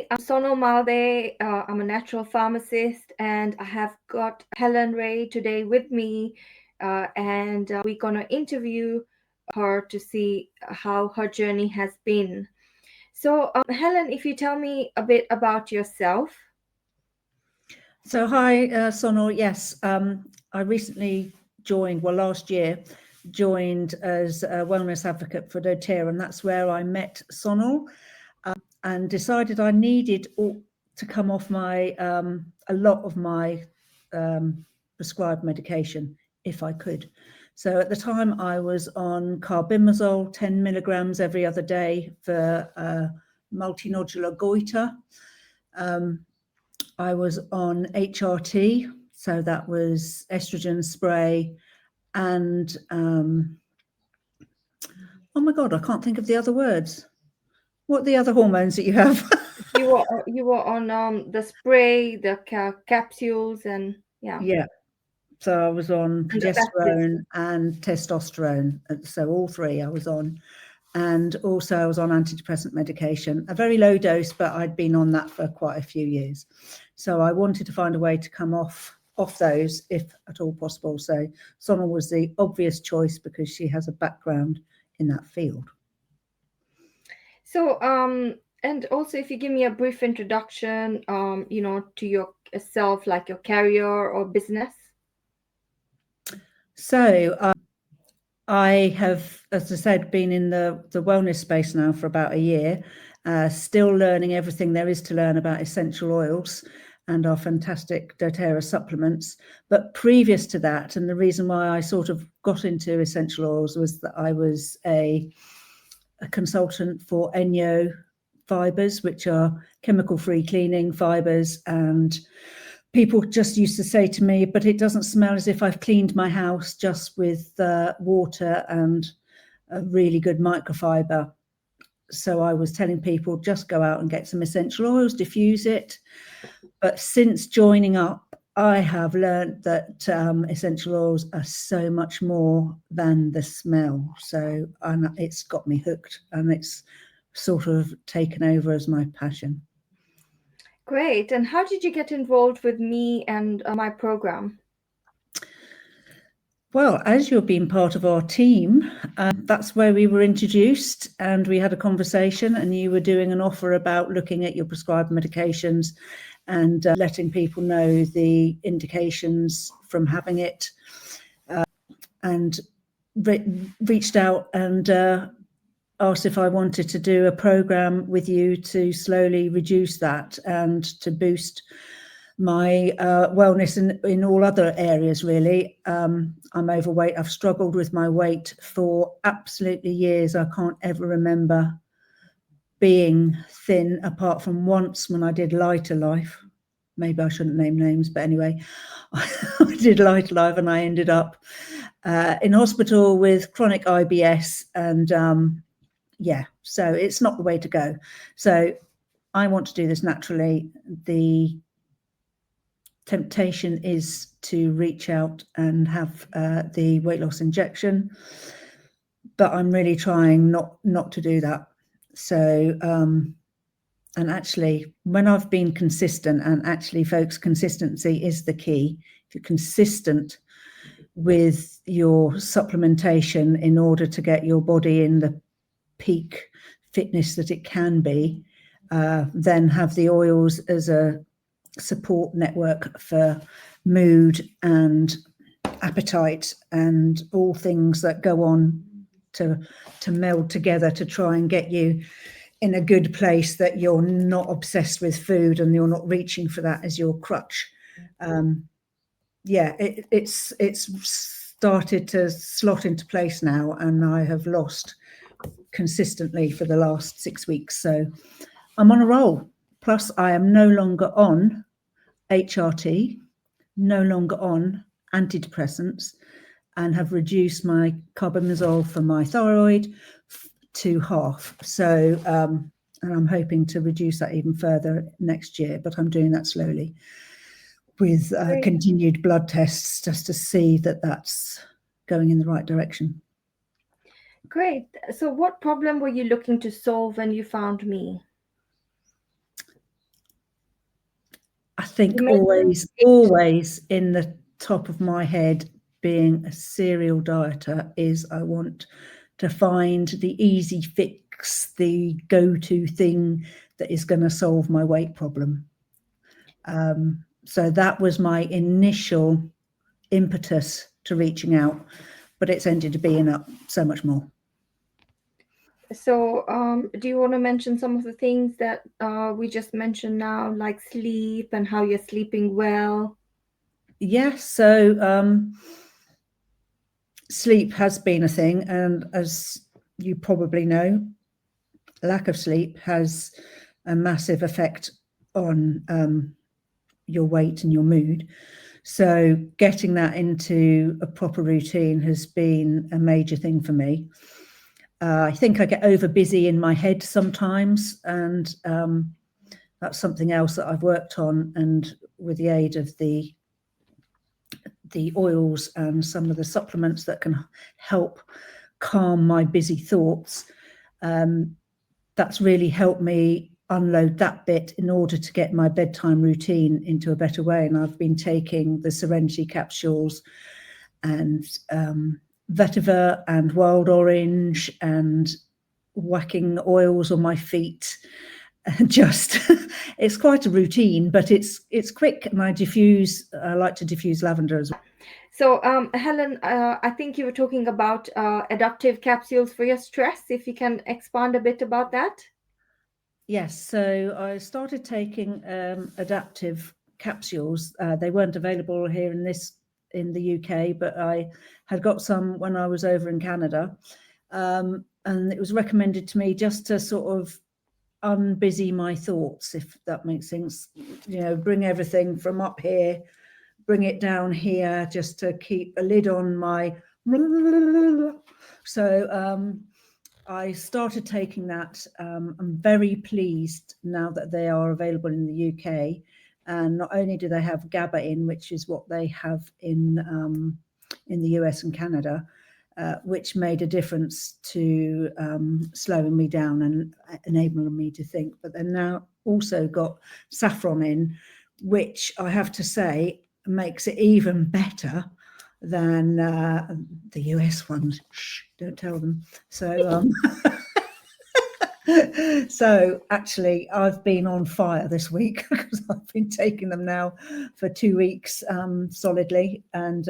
Hi, I'm Sonal Malde. I'm a natural pharmacist, and I have got Helen Ray today with me, and we're gonna interview her to see how her journey has been. So, Helen, if you tell me a bit about yourself. So hi, Sonal. Yes, I recently joined, well, last year, joined as a wellness advocate for doTERRA, and that's where I met Sonal, and decided I needed to come off my a lot of my prescribed medication if I could. So at the time I was on carbimazole, 10 milligrams every other day for multinodular goiter. I was on HRT, so that was estrogen spray, and oh my God, I can't think of the other words. What are the other hormones that you have? You were on the spray, the capsules, and yeah, Yeah, so I was on and the patches. progesterone and testosterone, so all three I was on. And also I was on antidepressant medication, a very low dose, but I'd been on that for quite a few years. So I wanted to find a way to come off those if at all possible. So Sonal was the obvious choice because she has a background in that field. So, and also if you give me a brief introduction, to yourself, like your career or business. So I have, as I said, been in the wellness space now for about a year, still learning everything there is to learn about essential oils and our fantastic doTERRA supplements. But previous to that, and the reason why I sort of got into essential oils was that I was a consultant for Enyo fibers, which are chemical-free cleaning fibers, and people just used to say to me, but it doesn't smell as if I've cleaned my house just with water and a really good microfiber. So I was telling people, just go out and get some essential oils, diffuse it. But since joining up, I have learned that essential oils are so much more than the smell. So it's got me hooked, and it's sort of taken over as my passion. Great. And how did you get involved with me and my program? Well, as you're being part of our team, that's where we were introduced, and we had a conversation, and you were doing an offer about looking at your prescribed medications and letting people know the indications from having it, and reached out and asked if I wanted to do a program with you to slowly reduce that and to boost my wellness in all other areas, really. I'm overweight. I've struggled with my weight for absolutely years. I can't ever remember being thin apart from once when I did Lighter Life. Maybe I shouldn't name names, but anyway, I did Lighter Life and I ended up in hospital with chronic IBS, and yeah, so it's not the way to go. So I want to do this naturally. The temptation is to reach out and have the weight loss injection, but I'm really trying not to do that. So and actually, when I've been consistent, and actually folks, consistency is the key. If you're consistent with your supplementation in order to get your body in the peak fitness that it can be, then have the oils as a support network for mood and appetite and all things that go on to meld together to try and get you in a good place, that you're not obsessed with food and you're not reaching for that as your crutch. Yeah, it's started to slot into place now, and I have lost consistently for the last 6 weeks. So I'm on a roll. Plus, I am no longer on HRT, no longer on antidepressants, and have reduced my carbimazole for my thyroid to half. So, and I'm hoping to reduce that even further next year, but I'm doing that slowly with continued blood tests just to see that that's going in the right direction. Great. So what problem were you looking to solve when you found me? think You mentioned always in the top of my head, being a serial dieter, is I want to find the easy fix, the go-to thing that is going to solve my weight problem. So that was my initial impetus to reaching out, but it's ended up being up so much more. So, do you want to mention some of the things that we just mentioned now, like sleep and how you're sleeping well? Yes, so sleep has been a thing, and as you probably know, lack of sleep has a massive effect on your weight and your mood. So getting that into a proper routine has been a major thing for me. I think I get over busy in my head sometimes, and that's something else that I've worked on. And with the aid of the oils and some of the supplements that can help calm my busy thoughts, that's really helped me unload that bit in order to get my bedtime routine into a better way. And I've been taking the Serenity capsules and vetiver and wild orange and whacking oils on my feet. Just it's quite a routine, but it's quick, and I like to diffuse lavender as well. So, Helen, I think you were talking about adaptive capsules for your stress. If you can expand a bit about that. Yes, so I started taking adaptive capsules. They weren't available here in the UK, but I had got some when I was over in Canada, and it was recommended to me just to sort of unbusy my thoughts, if that makes sense. Bring everything from up here, bring it down here, just to keep a lid on my. So I started taking that. I'm very pleased now that they are available in the UK. And not only do they have GABA in, which is what they have in the US and Canada, which made a difference to slowing me down and enabling me to think. But they've now also got saffron in, which I have to say makes it even better than the US ones. Shh, don't tell them. So so actually I've been on fire this week because I've been taking them now for 2 weeks solidly, and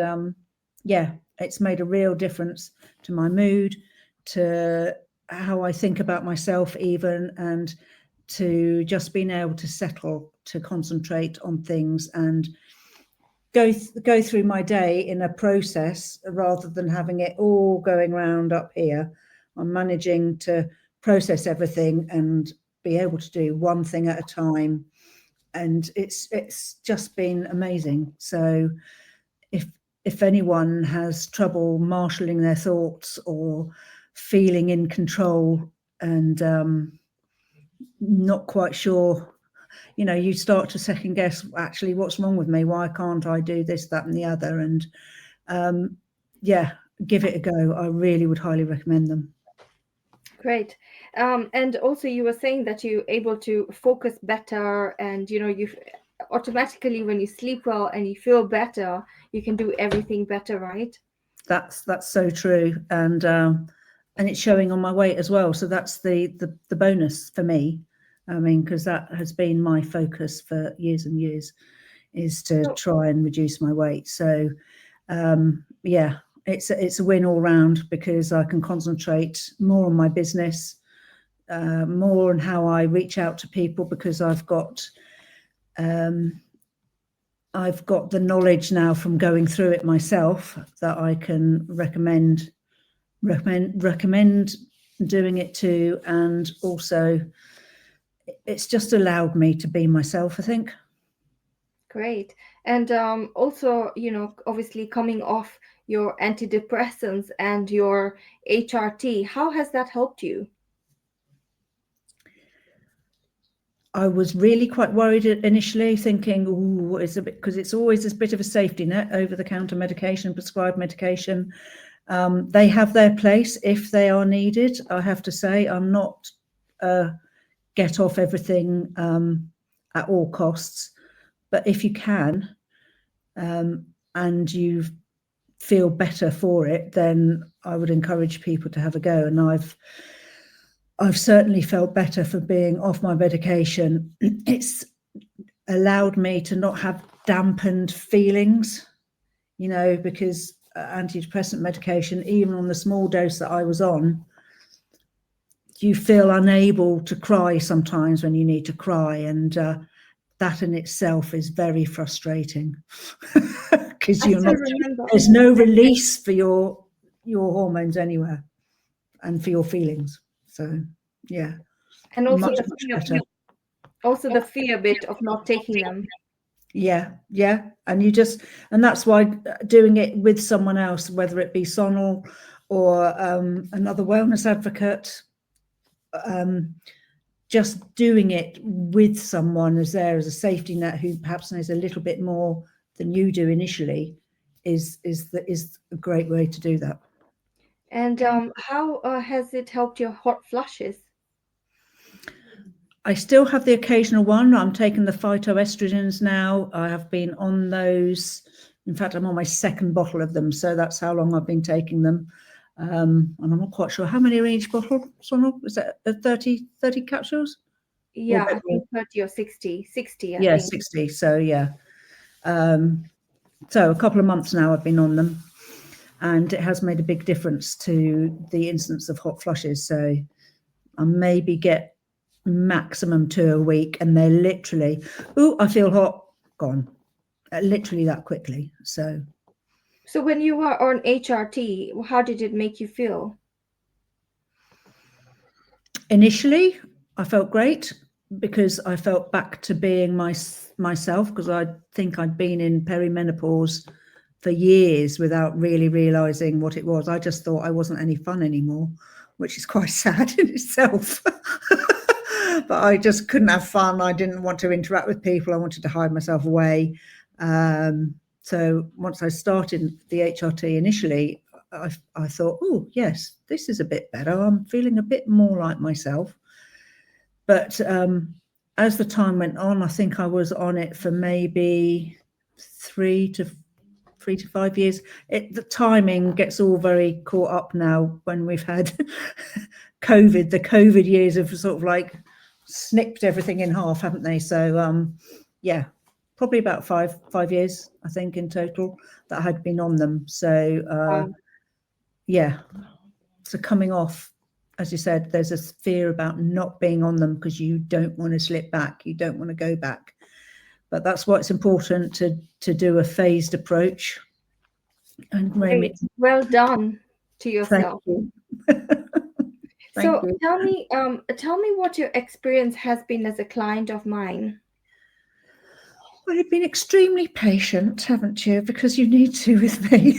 yeah, it's made a real difference to my mood, to how I think about myself even, and to just being able to settle, to concentrate on things and go through my day in a process rather than having it all going round up here. I'm managing to process everything and be able to do one thing at a time, and it's just been amazing. So if anyone has trouble marshalling their thoughts or feeling in control and not quite sure, you start to second guess, actually, what's wrong with me? Why can't I do this, that, and the other? And yeah, give it a go. I really would highly recommend them. Great. And also, you were saying that you're able to focus better, and you automatically, when you sleep well and you feel better, you can do everything better, right? That's so true, and it's showing on my weight as well. So that's the bonus for me. I mean, because that has been my focus for years and years, is to try and reduce my weight. So yeah, it's a win all round, because I can concentrate more on my business, more on how I reach out to people, because I've got the knowledge now from going through it myself that I can recommend doing it to, and also it's just allowed me to be myself, I think. Great. And also, obviously coming off your antidepressants and your HRT, how has that helped you? I was really quite worried initially, thinking, "Ooh, it's a bit," because it's always this bit of a safety net, over-the-counter medication, prescribed medication. They have their place if they are needed. I have to say, I'm not get off everything at all costs, But if you can, and you feel better for it, then I would encourage people to have a go. And I've certainly felt better for being off my medication. It's allowed me to not have dampened feelings, because antidepressant medication, even on the small dose that I was on, you feel unable to cry sometimes when you need to cry. And that in itself is very frustrating because I still remember. there's no release for your hormones anywhere and for your feelings. So yeah, And also much the fear, better. also the fear bit of not taking them. Yeah, and that's why doing it with someone else, whether it be Sonal or another wellness advocate, just doing it with someone as there as a safety net who perhaps knows a little bit more than you do initially is a great way to do that. And how has it helped your hot flushes? I still have the occasional one. I'm taking the phytoestrogens now. I have been on those. In fact, I'm on my second bottle of them. So that's how long I've been taking them. And I'm not quite sure how many are in each bottle. Is that 30 capsules? Yeah, I think 30 or 60. 60, I Yeah, think. 60. So yeah. So a couple of months now I've been on them. And it has made a big difference to the incidence of hot flushes. So I maybe get maximum 2 a week, and they're literally, I feel hot, gone, literally that quickly. So when you were on HRT, how did it make you feel? initially I felt great because I felt back to being myself, because I think I'd been in perimenopause for years without really realizing what it was. I just thought I wasn't any fun anymore, which is quite sad in itself. But I just couldn't have fun. I didn't want to interact with people. I wanted to hide myself away. So once I started the HRT initially, I thought, oh, yes, this is a bit better. I'm feeling a bit more like myself. But as the time went on, I think I was on it for maybe 3 to 5 years. The timing gets all very caught up now when we've had COVID. The COVID years have sort of like snipped everything in half, haven't they? So yeah, probably about five years, I think, in total that I had been on them. So yeah, so coming off, as you said, there's a fear about not being on them because you don't want to slip back, you don't want to go back. But that's why it's important to do a phased approach. And Great. Well done to yourself. Thank you. Thank So you. tell me what your experience has been as a client of mine. Well, you've been extremely patient, haven't you? Because you need to with me.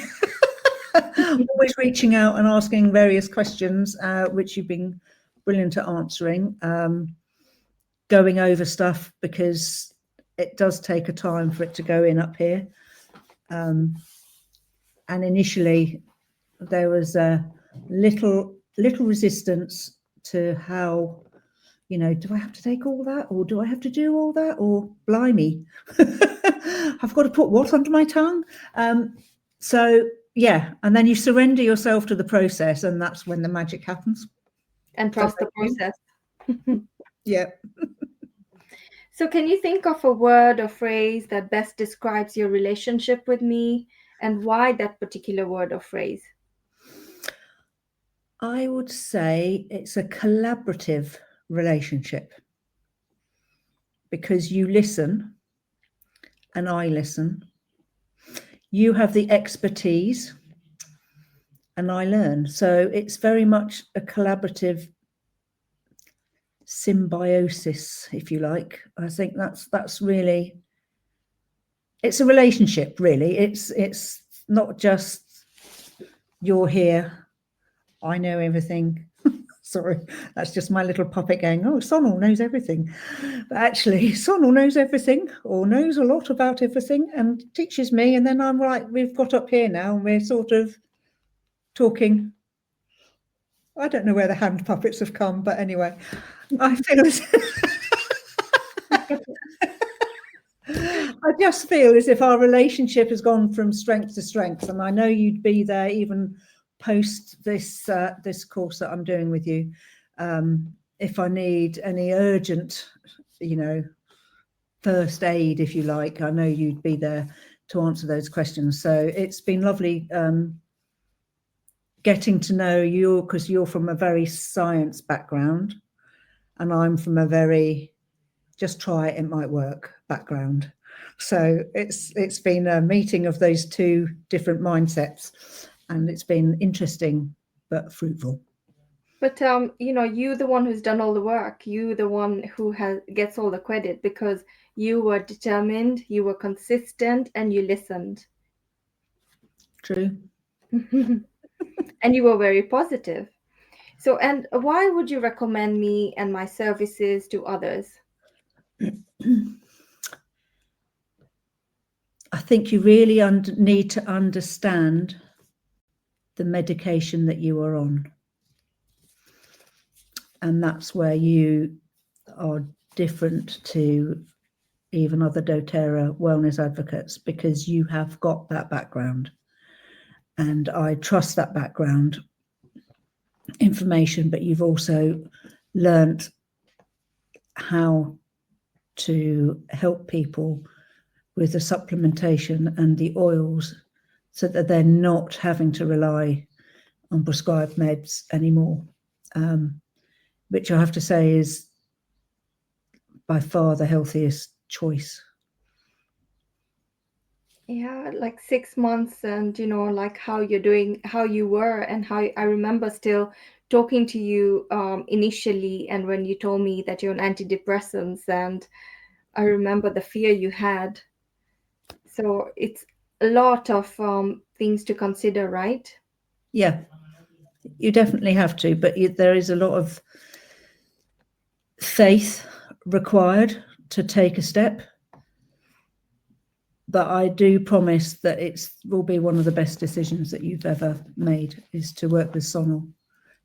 Always reaching out and asking various questions, which you've been brilliant at answering. Going over stuff because it does take a time for it to go in up here. And initially, there was a little resistance to how, do I have to take all that, or do I have to do all that, or blimey, I've got to put what under my tongue? So yeah, and then you surrender yourself to the process, and that's when the magic happens. And trust the process. Yeah. So can you think of a word or phrase that best describes your relationship with me, and why that particular word or phrase? I would say it's a collaborative relationship, because you listen and I listen. You have the expertise and I learn. So it's very much a collaborative symbiosis, if you like. I think that's really, it's a relationship, really. It's not just you're here, I know everything. Sorry, that's just my little puppet going, oh, Sonal knows everything. But actually, Sonal knows everything, or knows a lot about everything, and teaches me. And then I'm like, we've got up here now, and we're sort of talking. I don't know where the hand puppets have come, but anyway, I feel I just feel as if our relationship has gone from strength to strength, and I know you'd be there even post this course that I'm doing with you. If I need any urgent, first aid, if you like, I know you'd be there to answer those questions. So it's been lovely getting to know you, because you're from a very science background, and I'm from a very just try it might work background. So it's been a meeting of those two different mindsets, and it's been interesting but fruitful. But you the one who's done all the work. You the one who gets all the credit, because you were determined, you were consistent, and you listened. True. And you were very positive. So, and why would you recommend me and my services to others? I think you really need to understand the medication that you are on. And that's where you are different to even other doTERRA wellness advocates, because you have got that background. And I trust that background information, but you've also learnt how to help people with the supplementation and the oils, so that they're not having to rely on prescribed meds anymore, which I have to say is by far the healthiest choice. Yeah, like 6 months, and like how you're doing, how you were, and how I remember still talking to you initially, and when you told me that you're on antidepressants, and I remember the fear you had. So it's a lot of things to consider, right? Yeah, you definitely have to, but there is a lot of faith required to take a step. But I do promise that it will be one of the best decisions that you've ever made, is to work with Sonal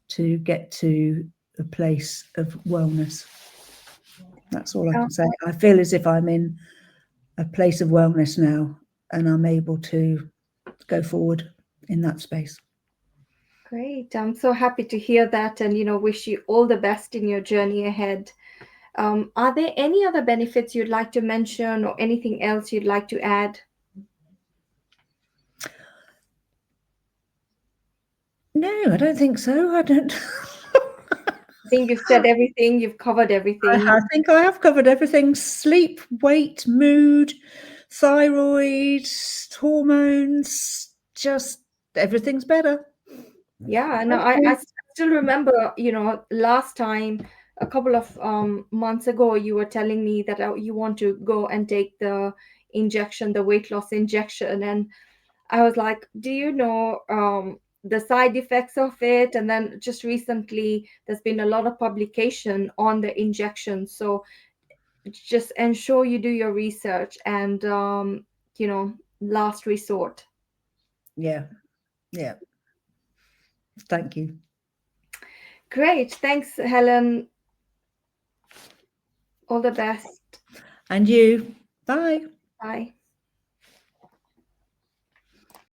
to get to a place of wellness. That's all I can say. I feel as if I'm in a place of wellness now, and I'm able to go forward in that space. Great. I'm so happy to hear that, and wish you all the best in your journey ahead. Are there any other benefits you'd like to mention, or anything else you'd like to add? No, I don't think so. I don't. I think you've said everything, you've covered everything. I think I have covered everything: sleep, weight, mood, thyroid, hormones, just everything's better. Yeah, no, I still remember, last time, a couple of months ago, you were telling me that you want to go and take the injection, the weight loss injection. And I was like, do you know the side effects of it? And then just recently, there's been a lot of publication on the injection. So just ensure you do your research, and, last resort. Yeah. Thank you. Great. Thanks, Helen. All the best. And you. Bye. Bye.